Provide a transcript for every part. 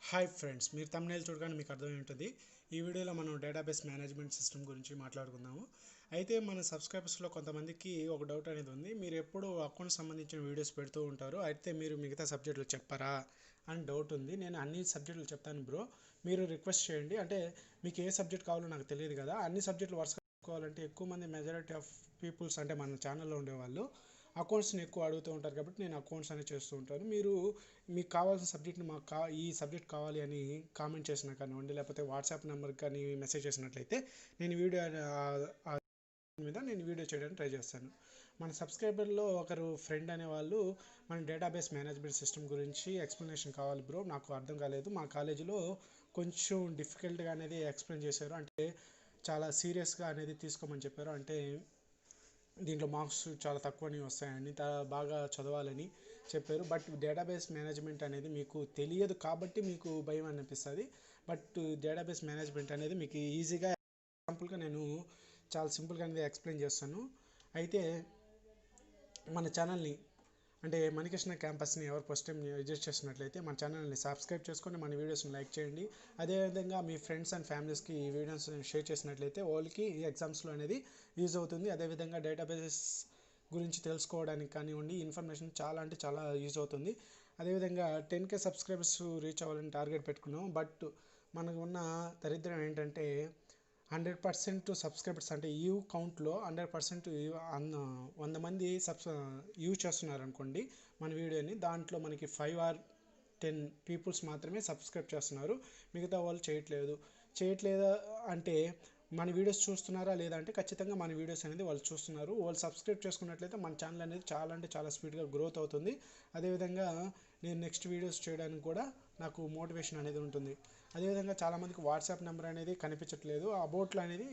Hi friends, మీరు thumbnail చూడగానే మీకు అర్థమై ఉంటుంది. ఈ వీడియోలో మనం డేటాబేస్ మేనేజ్మెంట్ సిస్టమ్ గురించి మాట్లాడుకుందాము. అయితే మన సబ్స్క్రైబర్స్లో కొంతమందికి ఒక డౌట్ అనేది ఉంది. మీరు ఎప్పుడు అకౌంట్ సంబంధించిన వీడియోస్ పెడుతూ ఉంటారు, అయితే మీరు మిగతా సబ్జెక్టులు చెప్పరా అని డౌట్ ఉంది. నేను అన్ని సబ్జెక్టులు చెప్తాను బ్రో, మీరు రిక్వెస్ట్ చేయండి. అంటే మీకు ఏ సబ్జెక్ట్ కావాలో నాకు తెలియదు కదా, అన్ని సబ్జెక్టులు వరుసగా చెప్పుకోవాలంటే ఎక్కువ మంది మెజారిటీ ఆఫ్ పీపుల్స్ అంటే మన ఛానల్లో ఉండేవాళ్ళు అకౌంట్స్ని ఎక్కువ అడుగుతూ ఉంటారు కాబట్టి నేను అకౌంట్స్ అనేది చేస్తూ ఉంటాను. మీరు మీకు కావాల్సిన సబ్జెక్ట్ని ఈ సబ్జెక్ట్ కావాలి అని కామెంట్ చేసినా కానివ్వండి, లేకపోతే వాట్సాప్ నెంబర్కి కానీ మెసేజ్ చేసినట్లయితే నేను వీడియో మీద వీడియో చేయడానికి ట్రై చేస్తాను. మన సబ్స్క్రైబర్లో ఒకరు ఫ్రెండ్ అనేవాళ్ళు మన డేటాబేస్ మేనేజ్మెంట్ సిస్టమ్ గురించి ఎక్స్ప్లెనేషన్ కావాలి బ్రో, నాకు అర్థం కాలేదు, మా కాలేజీలో కొంచెం డిఫికల్ట్గా అనేది ఎక్స్ప్లెయిన్ చేశారు, అంటే చాలా సీరియస్గా అనేది తీసుకోమని చెప్పారు, అంటే దీంట్లో మార్క్స్ చాలా తక్కువని వస్తాయని బాగా చదవాలని చెప్పారు. బట్ డేటాబేస్ మేనేజ్మెంట్ అనేది మీకు తెలియదు కాబట్టి మీకు భయం అనిపిస్తుంది. బట్ డేటాబేస్ మేనేజ్మెంట్ అనేది మీకు ఈజీగా ఎగ్జాంపుల్గా నేను చాలా సింపుల్గా అనేది ఎక్స్ప్లెయిన్ చేస్తాను. అయితే మన ఛానల్ని అంటే మణికృష్ణ క్యాంపస్ని ఎవరు ఫస్ట్ టైం విజిట్ చేసినట్లయితే మన ఛానల్ని సబ్స్క్రైబ్ చేసుకొని మన వీడియోస్ని లైక్ చేయండి. అదేవిధంగా మీ ఫ్రెండ్స్ అండ్ ఫ్యామిలీస్కి ఈ వీడియోస్ని షేర్ చేసినట్లయితే వాళ్ళకి ఎగ్జామ్స్లో అనేది యూజ్ అవుతుంది. అదేవిధంగా డేటాబేస్ గురించి తెలుసుకోవడానికి కానివ్వండి, ఇన్ఫర్మేషన్ చాలా అంటే చాలా యూజ్ అవుతుంది. అదేవిధంగా 10K సబ్స్క్రైబర్స్ రీచ్ అవ్వాలని టార్గెట్ పెట్టుకున్నాం. బట్ మనకు ఉన్న దరిద్రం ఏంటంటే 100% సబ్స్క్రైబర్స్ అంటే యూ కౌంట్లో 100% 100 మంది యూజ్ చేస్తున్నారు అనుకోండి మన వీడియోని, దాంట్లో మనకి 5 or 10 పీపుల్స్ మాత్రమే సబ్స్క్రైబ్ చేస్తున్నారు, మిగతా వాళ్ళు చేయట్లేదా అంటే మన వీడియోస్ చూస్తున్నారా లేదా అంటే ఖచ్చితంగా మన వీడియోస్ అనేది వాళ్ళు చూస్తున్నారు. వాళ్ళు సబ్స్క్రైబ్ చేసుకున్నట్లయితే మన ఛానల్ అనేది చాలా అంటే చాలా స్పీడ్గా గ్రోత్ అవుతుంది. అదేవిధంగా నేను నెక్స్ట్ వీడియోస్ చేయడానికి కూడా నాకు మోటివేషన్ అనేది ఉంటుంది. అదేవిధంగా చాలామందికి వాట్సాప్ నెంబర్ అనేది కనిపించట్లేదు, అబౌట్లో అనేది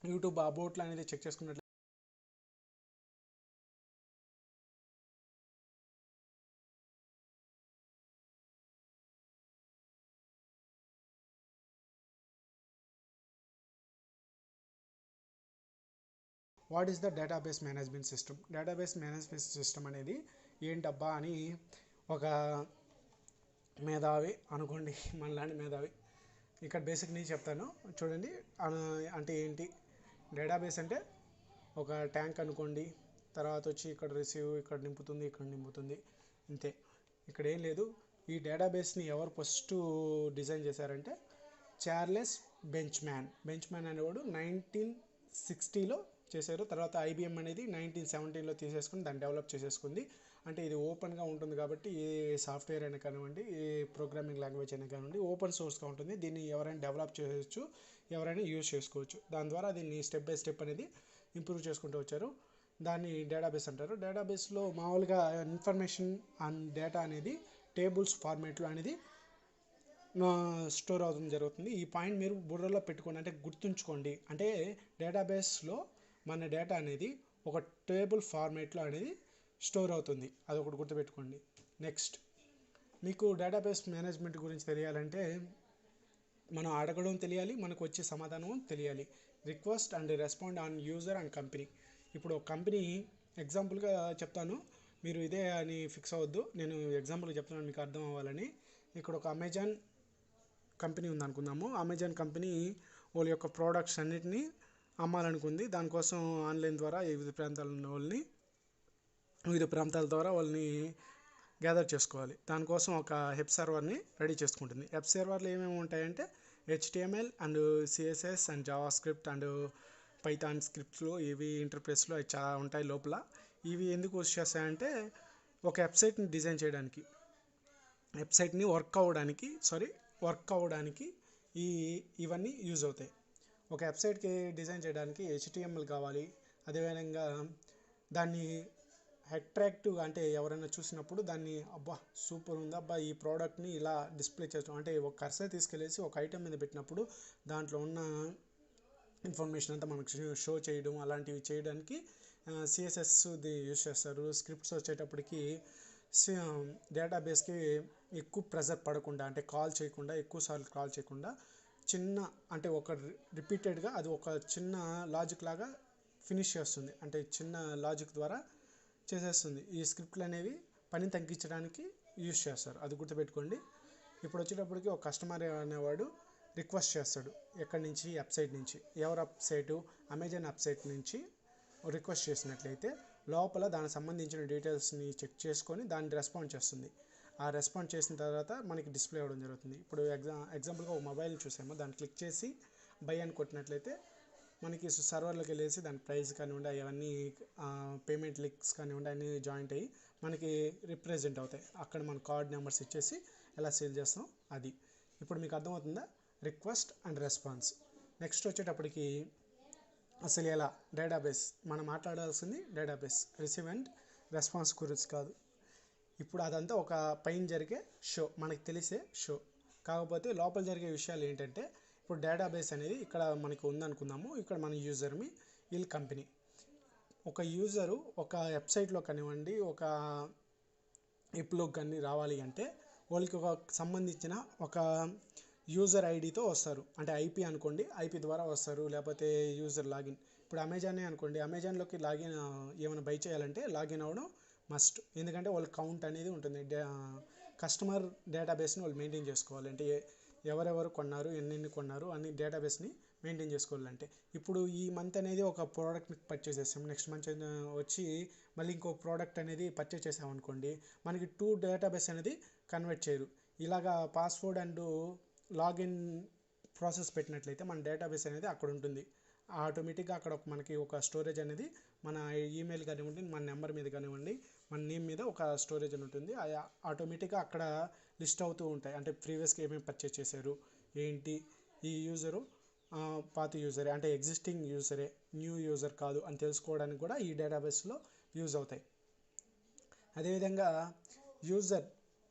యూట్యూబ్ అబౌట్లో అనేది చెక్ చేసుకున్నట్లయితే what is the database management system. Database management system అనేది ఏంటబ్బా అని ఒక మేధావి అనుకోండి, మనలాంటి మేధావి ఇక్కడ బేసిక్ నేను చెప్తాను చూడండి. అంటే ఏంటి డేటాబేస్ అంటే ఒక ట్యాంక్ అనుకోండి, తర్వాత వచ్చి ఇక్కడ రిసీవ్ ఇక్కడ నింపుతుంది అంతే, ఇక్కడ ఏం లేదు. ఈ డేటాబేస్ని ఎవరు ఫస్ట్ డిజైన్ చేశారంటే చార్లెస్ బెంచ్మ్యాన్ అనేవాడు 1960లో చేశారు. తర్వాత IBM అనేది 1917లో తీసేసుకుని దాన్ని డెవలప్ చేసేసుకుంది. అంటే ఇది ఓపెన్గా ఉంటుంది కాబట్టి ఏ సాఫ్ట్వేర్ అయినా కానివ్వండి, ఏ ప్రోగ్రామింగ్ లాంగ్వేజ్ అయినా కానివ్వండి ఓపెన్ సోర్స్గా ఉంటుంది. దీన్ని ఎవరైనా డెవలప్ చేయవచ్చు, ఎవరైనా యూజ్ చేసుకోవచ్చు. దాని ద్వారా దీన్ని స్టెప్ బై స్టెప్ అనేది ఇంప్రూవ్ చేసుకుంటూ వచ్చారు. దాన్ని డేటాబేస్ అంటారు. డేటాబేస్లో మామూలుగా ఇన్ఫర్మేషన్ అండ్ డేటా అనేది టేబుల్స్ ఫార్మేట్లో అనేది స్టోర్ అవడం జరుగుతుంది. ఈ పాయింట్ మీరు బుర్రలో పెట్టుకోండి, అంటే గుర్తుంచుకోండి. అంటే డేటాబేస్లో మన డేటా అనేది ఒక టేబుల్ ఫార్మేట్లో అనేది స్టోర్ అవుతుంది, అది ఒకటి గుర్తుపెట్టుకోండి. నెక్స్ట్ మీకు డేటాబేస్ మేనేజ్మెంట్ గురించి తెలియాలంటే మనం అడగడం తెలియాలి, మనకు వచ్చే సమాధానం తెలియాలి. Request and respond on user and company. ఇప్పుడు ఒక కంపెనీ ఎగ్జాంపుల్గా చెప్తాను, మీరు ఇదే అని ఫిక్స్ అవ్వద్దు, నేను ఎగ్జాంపుల్గా చెప్తున్నాను మీకు అర్థం అవ్వాలని. ఇక్కడ ఒక అమెజాన్ కంపెనీ ఉందనుకుందాము. అమెజాన్ కంపెనీ వాళ్ళ యొక్క ప్రోడక్ట్స్ అన్నిటినీ అమ్మాలనుకుంది. దానికోసం ఆన్లైన్ ద్వారా వివిధ ప్రాంతాల ద్వారా వాళ్ళని గ్యాదర్ చేసుకోవాలి. దానికోసం ఒక వెబ్ సర్వర్ని రెడీ చేసుకుంటుంది. వెబ్ సర్వర్లో ఏమేమి ఉంటాయంటే HTML and CSS and JavaScript and Python స్క్రిప్ట్స్లో ఇవి ఇంటర్ఫేస్లో అవి చాలా ఉంటాయి లోపల. ఇవి ఎందుకు యూజ్ చేస్తాయంటే ఒక వెబ్సైట్ని డిజైన్ చేయడానికి, వెబ్సైట్ని వర్క్ అవ్వడానికి ఇవన్నీ యూజ్ అవుతాయి. ఒక వెబ్సైట్కి డిజైన్ చేయడానికి HTML కావాలి. అదేవిధంగా దాన్ని అట్రాక్టివ్గా అంటే ఎవరైనా చూసినప్పుడు దాన్ని అబ్బా సూపర్ ఉంది, అబ్బా ఈ ప్రోడక్ట్ని ఇలా డిస్ప్లే చేస్తాం అంటే ఒక కర్సర్ తీసుకెళ్ళేసి ఒక ఐటెం మీద పెట్టినప్పుడు దాంట్లో ఉన్న ఇన్ఫర్మేషన్ అంతా మనకు షో చేయడం, అలాంటివి చేయడానికి CSSది యూజ్ చేస్తారు. స్క్రిప్ట్స్ వచ్చేటప్పటికి డేటాబేస్కి ఎక్కువ ప్రెజర్ పడకుండా, అంటే ఎక్కువసార్లు కాల్ చేయకుండా చిన్న అంటే ఒక రిపీటెడ్గా అది ఒక చిన్న లాజిక్ లాగా ఫినిష్ చేస్తుంది, అంటే చిన్న లాజిక్ ద్వారా చేసేస్తుంది. ఈ స్క్రిప్ట్లు అనేవి పని తగ్గించడానికి యూజ్ చేస్తారు, అది గుర్తుపెట్టుకోండి. ఇప్పుడు వచ్చేటప్పటికి ఒక కస్టమర్ అనేవాడు రిక్వెస్ట్ చేస్తాడు, ఎక్కడి నుంచి, వెబ్సైట్ నుంచి. ఎవరు వెబ్సైటు? అమెజాన్ వెబ్సైట్ నుంచి రిక్వెస్ట్ చేసినట్లయితే లోపల దానికి సంబంధించిన డీటెయిల్స్ని చెక్ చేసుకొని దాన్ని రెస్పాండ్ చేస్తుంది. ఆ రెస్పాండ్ చేసిన తర్వాత మనకి డిస్ప్లే అవ్వడం జరుగుతుంది. ఇప్పుడు ఎగ్జాంపుల్గా ఒక మొబైల్ చూసాము, దాన్ని క్లిక్ చేసి బై అని కొట్టినట్లయితే మనకి సర్వర్లోకి వెళ్ళేసి దాని ప్రైస్ కానివ్వండి, అవన్నీ పేమెంట్ లింక్స్ కానివ్వండి అన్నీ జాయింట్ అయ్యి మనకి రిప్రజెంట్ అవుతాయి. అక్కడ మన కార్డ్ నెంబర్స్ ఇచ్చేసి ఎలా సేల్ చేస్తాం అది. ఇప్పుడు మీకు అర్థమవుతుందా? Request and response. నెక్స్ట్ వచ్చేటప్పటికి అసలు ఎలా డేటాబేస్, మనం మాట్లాడాల్సింది డేటాబేస్, రిసీవ్ అండ్ రెస్పాన్స్ గురించి కాదు. ఇప్పుడు అదంతా ఒక పైన జరిగే షో, మనకి తెలిసే షో. కాకపోతే లోపల జరిగే విషయాలు ఏంటంటే, ఇప్పుడు డేటాబేస్ అనేది ఇక్కడ మనకి ఉందనుకుందాము. ఇక్కడ మన యూజర్మి వీళ్ళ కంపెనీ. ఒక యూజరు ఒక వెబ్సైట్లో కానివ్వండి, ఒక యాప్లోకి కానీ రావాలి అంటే వాళ్ళకి ఒక సంబంధించిన ఒక యూజర్ ఐడితో వస్తారు. అంటే ఐపీ అనుకోండి, ఐపీ ద్వారా వస్తారు, లేకపోతే యూజర్ లాగిన్. ఇప్పుడు అమెజానే అనుకోండి, అమెజాన్లోకి లాగిన్ ఏమైనా బై చేయాలంటే లాగిన్ అవ్వడం మస్ట్. ఎందుకంటే వాళ్ళ కౌంట్ అనేది ఉంటుంది. కస్టమర్ డేటాబేస్ని వాళ్ళు మెయింటైన్ చేసుకోవాలి. అంటే ఎవరెవరు కొన్నారు, ఎన్నెన్ని కొన్నారు అన్ని డేటాబేస్ని మెయింటైన్ చేసుకోవాలంటే. ఇప్పుడు ఈ మంత్ అనేది ఒక ప్రోడక్ట్ని పర్చేస్ చేస్తాం, నెక్స్ట్ మంత్ వచ్చి మళ్ళీ ఇంకో ప్రోడక్ట్ అనేది పర్చేస్ చేసాం అనుకోండి, మనకి 2 డేటాబేస్ అనేది కన్వర్ట్ చేయరు. ఇలాగా పాస్వర్డ్ అండ్ లాగిన్ ప్రాసెస్ పెట్టినట్లయితే మన డేటాబేస్ అనేది అక్కడ ఉంటుంది. ఆటోమేటిక్గా అక్కడ మనకి ఒక స్టోరేజ్ అనేది మన ఈమెయిల్ కానివ్వండి, మన నెంబర్ మీద కానివ్వండి, మన నేమ్ మీద ఒక స్టోరేజ్ అని ఉంటుంది. ఆటోమేటిక్గా అక్కడ లిస్ట్ అవుతూ ఉంటాయి. అంటే ప్రీవియస్గా ఏమేమి పర్చేస్ చేశారు, ఏంటి, ఈ యూజరు పాత యూజరే అంటే ఎగ్జిస్టింగ్ యూజరే, న్యూ యూజర్ కాదు అని తెలుసుకోవడానికి కూడా ఈ డేటాబేస్లో యూజ్ అవుతాయి. అదేవిధంగా యూజర్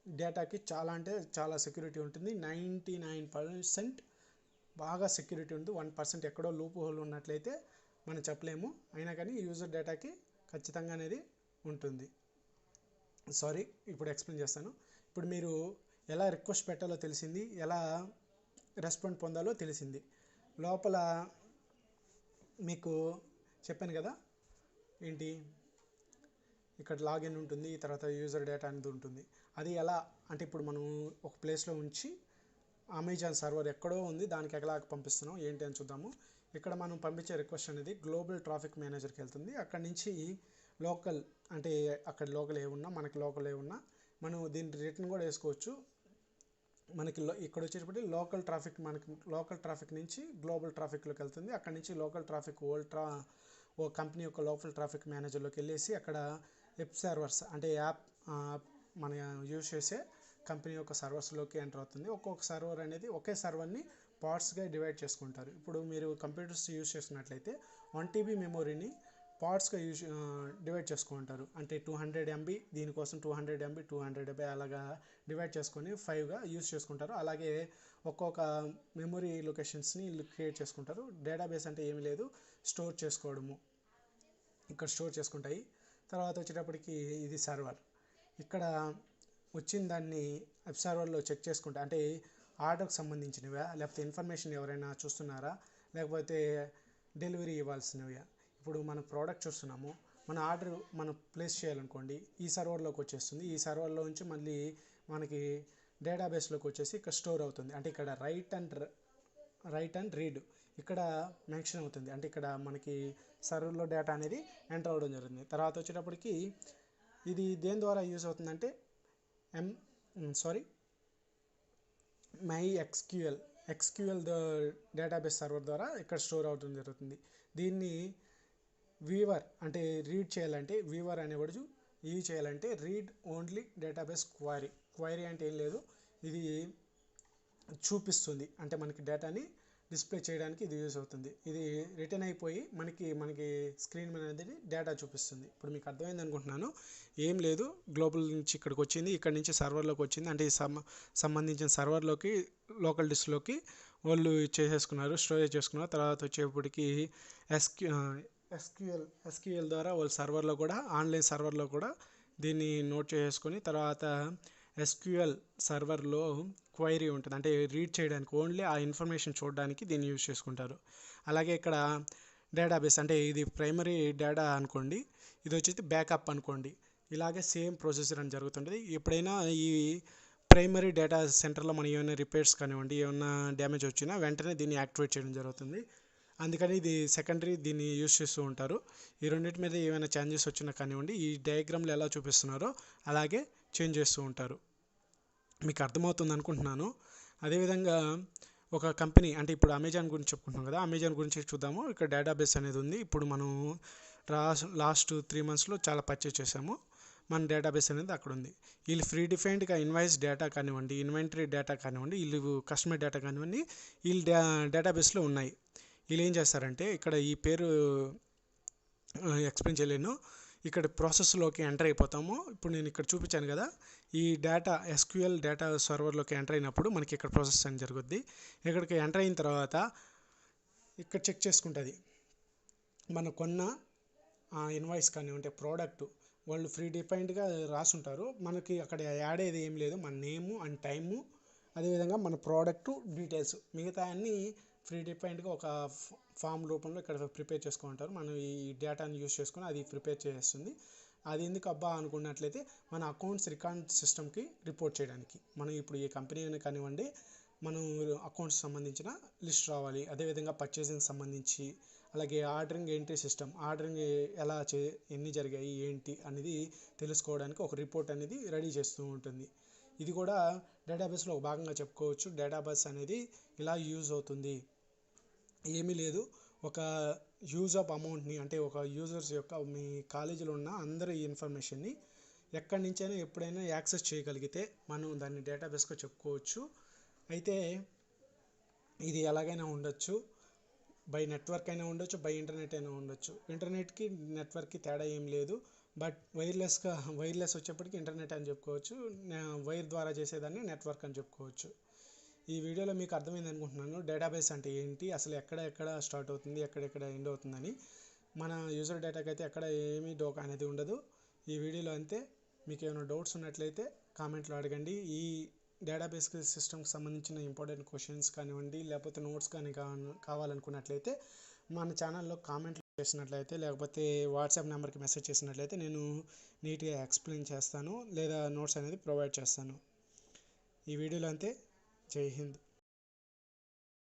డేటాకి చాలా అంటే చాలా సెక్యూరిటీ ఉంటుంది. 99% బాగా సెక్యూరిటీ ఉంది. 1% ఎక్కడో లూప్ హోల్ ఉన్నట్లయితే మనం చెప్పలేము. అయినా కానీ యూజర్ డేటాకి ఖచ్చితంగా అనేది ఉంటుంది. సారీ, ఇప్పుడు ఎక్స్ప్లెయిన్ చేస్తాను. ఇప్పుడు మీరు ఎలా రిక్వెస్ట్ పెట్టాలో తెలిసింది, ఎలా రెస్పాండ్ పొందాలో తెలిసింది. లోపల మీకు చెప్పాను కదా ఏంటి, ఇక్కడ లాగిన్ ఉంటుంది, తర్వాత యూజర్ డేటా అనేది ఉంటుంది. అది ఎలా అంటే ఇప్పుడు మనం ఒక ప్లేస్లో ఉంచి అమెజాన్ సర్వర్ ఎక్కడో ఉంది, దానికి ఎలా పంపిస్తున్నాం ఏంటి అని చూద్దాము. ఇక్కడ మనం పంపించే రిక్వెస్ట్ అనేది గ్లోబల్ ట్రాఫిక్ మేనేజర్కి వెళ్తుంది. అక్కడి నుంచి లోకల్ అంటే అక్కడ లోకల్ ఏమున్నా, మనకి లోకల్ ఏమున్నా మనం దీన్ని రిటర్న్ కూడా వేసుకోవచ్చు. మనకి ఇక్కడ వచ్చేటప్పటికి మనకి లోకల్ ట్రాఫిక్ నుంచి గ్లోబల్ ట్రాఫిక్లోకి వెళ్తుంది. అక్కడ నుంచి లోకల్ ట్రాఫిక్ ఓ కంపెనీ యొక్క లోకల్ ట్రాఫిక్ మేనేజర్లోకి వెళ్ళేసి అక్కడ వెబ్ సర్వర్స్ అంటే యాప్ మన యూజ్ చేసే కంపెనీ యొక్క సర్వర్స్లోకి ఎంటర్ అవుతుంది. ఒక్కొక్క సర్వర్ అనేది ఒకే సర్వర్ని పార్ట్స్గా డివైడ్ చేసుకుంటారు. ఇప్పుడు మీరు కంప్యూటర్స్ యూజ్ చేస్తున్నట్లయితే 1 TB మెమొరీని పార్ట్స్గా డివైడ్ చేసుకుంటారు. అంటే 200 MB దీనికోసం 200 MB 200 MB అలాగా డివైడ్ చేసుకొని 5గా యూజ్ చేసుకుంటారు. అలాగే ఒక్కొక్క మెమొరీ లొకేషన్స్ని క్రియేట్ చేసుకుంటారు. డేటాబేస్ అంటే ఏమీ లేదు, స్టోర్ చేసుకోవడము. ఇక్కడ స్టోర్ చేసుకుంటాయి. తర్వాత వచ్చేటప్పటికి ఇది సర్వర్. ఇక్కడ వచ్చిన దాన్ని వెబ్ సర్వర్లో చెక్ చేసుకుంటా, అంటే ఆర్డర్కి సంబంధించినవా, లేకపోతే ఇన్ఫర్మేషన్ ఎవరైనా చూస్తున్నారా, లేకపోతే డెలివరీ ఇవ్వాల్సినవా. ఇప్పుడు మన ప్రోడక్ట్ చూస్తున్నాము, మన ఆర్డర్ మనం ప్లేస్ చేయాలనుకోండి, ఈ సర్వర్లోకి వచ్చేస్తుంది. ఈ సర్వర్లో నుంచి మళ్ళీ మనకి డేటాబేస్లోకి వచ్చేసి ఇక్కడ స్టోర్ అవుతుంది. అంటే ఇక్కడ రైట్ అండ్ రీడ్ ఇక్కడ మెన్షన్ అవుతుంది. అంటే ఇక్కడ మనకి సర్వర్లో డేటా అనేది ఎంటర్ అవ్వడం జరుగుతుంది. తర్వాత వచ్చేటప్పటికి ఇది దేని ద్వారా యూజ్ అవుతుందంటే MySQL డేటాబేస్ సర్వర్ ద్వారా ఇక్కడ స్టోర్ అవడం జరుగుతుంది. దీన్ని వీవర్ అంటే రీడ్ చేయాలంటే, వీవర్ అనేవాడు యూజ్ చేయాలంటే రీడ్ ఓన్లీ డేటాబేస్ క్వైరీ అంటే ఏం లేదు, ఇది చూపిస్తుంది. అంటే మనకి డేటాని డిస్ప్లే చేయడానికి ఇది యూజ్ అవుతుంది. ఇది రిటర్న్ అయిపోయి మనకి స్క్రీన్ మీద అనేది డేటా చూపిస్తుంది. ఇప్పుడు మీకు అర్థమైంది అనుకుంటున్నాను. ఏం లేదు, గ్లోబల్ నుంచి ఇక్కడికి వచ్చింది, ఇక్కడ నుంచి సర్వర్లోకి వచ్చింది. అంటే సంబంధించిన సర్వర్లోకి లోకల్ డిస్క్లోకి వాళ్ళు చేసేసుకున్నారు, స్టోరేజ్ చేసుకున్నారు. తర్వాత వచ్చేప్పటికి ఎస్క్యూఎల్ ద్వారా వాళ్ళు సర్వర్లో కూడా ఆన్లైన్ సర్వర్లో కూడా దీన్ని నోట్ చేసుకొని తర్వాత ఎస్క్యూఎల్ సర్వర్లో క్వైరీ ఉంటుంది. అంటే రీడ్ చేయడానికి ఓన్లీ ఆ ఇన్ఫర్మేషన్ చూడడానికి దీన్ని యూజ్ చేసుకుంటారు. అలాగే ఇక్కడ డేటాబేస్ అంటే ఇది ప్రైమరీ డేటా అనుకోండి, ఇది వచ్చేసి బ్యాకప్ అనుకోండి. ఇలాగే సేమ్ ప్రొసెసర్ అని జరుగుతుంటుంది. ఎప్పుడైనా ఈ ప్రైమరీ డేటా సెంటర్లో మనం ఏమైనా రిపేర్స్ కానివ్వండి, ఏమైనా డ్యామేజ్ వచ్చినా వెంటనే దీన్ని యాక్టివేట్ చేయడం జరుగుతుంది. అందుకని ఇది సెకండరీ, దీన్ని యూజ్ చేస్తూ ఉంటారు. ఈ రెండింటి మీద ఏమైనా చేంజెస్ వచ్చినా కానివ్వండి, ఈ డయాగ్రామ్లో ఎలా చూపిస్తున్నారో అలాగే చేంజ్ చేస్తూ ఉంటారు. మీకు అర్థమవుతుంది అనుకుంటున్నాను. అదేవిధంగా ఒక కంపెనీ, అంటే ఇప్పుడు అమెజాన్ గురించి చెప్పుకుంటున్నాం కదా, అమెజాన్ గురించి చూద్దాము. ఇక్కడ డేటాబేస్ అనేది ఉంది. ఇప్పుడు మనం లాస్ట్ 3 monthsలో చాలా పర్చేస్ చేసాము. మన డేటాబేస్ అనేది అక్కడ ఉంది. వీళ్ళు ఫ్రీ డిఫైన్డ్గా ఇన్వాయిస్ డేటా కానివ్వండి, ఇన్వెంటరీ డేటా కానివ్వండి, వీళ్ళు కస్టమర్ డేటా కానివ్వండి, వీళ్ళు డేటాబేస్లో ఉన్నాయి. వీళ్ళు ఏం చేస్తారంటే, ఇక్కడ ఈ పేరు ఎక్స్ప్లెయిన్ చేయలేను, ఇక్కడ ప్రాసెస్లోకి ఎంటర్ అయిపోతాము. ఇప్పుడు నేను ఇక్కడ చూపించాను కదా, ఈ డేటా ఎస్క్యూఎల్ డేటా సర్వర్లోకి ఎంటర్ అయినప్పుడు మనకి ఇక్కడ ప్రాసెస్ అని జరుగుద్ది. ఇక్కడికి ఎంటర్ అయిన తర్వాత ఇక్కడ చెక్ చేసుకుంటుంది మన కొన్న ఇన్వాయిస్ కానివ్వండి, ప్రోడక్ట్ వాళ్ళు ఫ్రీ డిఫైన్డ్గా రాసుంటారు. మనకి అక్కడ యాడ్ అయ్యేది ఏం లేదు, మన నేము అండ్ టైము, అదేవిధంగా మన ప్రోడక్ట్ డీటెయిల్స్, మిగతా అన్నీ ఫ్రీ డిఫైన్డ్గా ఒక ఫామ్ రూపంలో ఇక్కడ ప్రిపేర్ చేసుకుంటారు. మనం ఈ డేటాని యూస్ చేసుకుని అది ప్రిపేర్ చేస్తుంది. అది ఎందుకు అబ్బా అనుకున్నట్లయితే, మన అకౌంట్స్ రికార్డ్ సిస్టమ్కి రిపోర్ట్ చేయడానికి. మనం ఇప్పుడు ఏ కంపెనీ అయినా కానివ్వండి, మనం అకౌంట్స్ సంబంధించిన లిస్ట్ రావాలి. అదేవిధంగా పర్చేసింగ్ సంబంధించి, అలాగే ఆర్డరింగ్ ఎంట్రీ సిస్టమ్, ఆర్డరింగ్ ఎలా ఎన్ని జరిగాయి ఏంటి అనేది తెలుసుకోవడానికి ఒక రిపోర్ట్ అనేది రెడీ చేస్తూ ఉంటుంది. ఇది కూడా డేటాబేస్లో ఒక భాగంగా చెప్పుకోవచ్చు. డేటాబేస్ అనేది ఇలా యూజ్ అవుతుంది. ఏమీ లేదు, ఒక యూజ్ ఆఫ్ అమౌంట్ని, అంటే ఒక యూజర్స్ యొక్క, మీ కాలేజీలో ఉన్న అందరి ఇన్ఫర్మేషన్ని ఎక్కడి నుంచైనా ఎప్పుడైనా యాక్సెస్ చేయగలిగితే మనం దాన్ని డేటాబేస్గా చెప్పుకోవచ్చు. అయితే ఇది ఎలాగైనా ఉండొచ్చు, బై నెట్వర్క్ అయినా ఉండొచ్చు, బై ఇంటర్నెట్ అయినా ఉండొచ్చు. ఇంటర్నెట్కి నెట్వర్క్కి తేడా ఏం లేదు, బట్ వైర్లెస్ వచ్చేప్పటికి ఇంటర్నెట్ అని చెప్పుకోవచ్చు, వైర్ ద్వారా చేసేదాన్ని నెట్వర్క్ అని చెప్పుకోవచ్చు. ఈ వీడియోలో మీకు అర్థమైంది అనుకుంటున్నాను, డేటాబేస్ అంటే ఏంటి, అసలు ఎక్కడ స్టార్ట్ అవుతుంది, ఎక్కడెక్కడ ఎండ్ అవుతుందని. మన యూజర్ డేటాకి అయితే ఎక్కడ ఏమీ డోకా అనేది ఉండదు. ఈ వీడియోలో అంతే. మీకు ఏమైనా డౌట్స్ ఉన్నట్లయితే కామెంట్లో అడగండి. ఈ డేటాబేస్ సిస్టమ్కి సంబంధించిన ఇంపార్టెంట్ క్వశ్చన్స్ కానివ్వండి, లేకపోతే నోట్స్ కానీ కావాలనుకున్నట్లయితే మన ఛానల్లో కామెంట్లు చేసినట్లయితే, లేకపోతే వాట్సాప్ నెంబర్కి మెసేజ్ చేసినట్లయితే నేను నీట్గా ఎక్స్ప్లెయిన్ చేస్తాను, లేదా నోట్స్ అనేది ప్రొవైడ్ చేస్తాను. ఈ వీడియోలో అంతే. జై హింద్.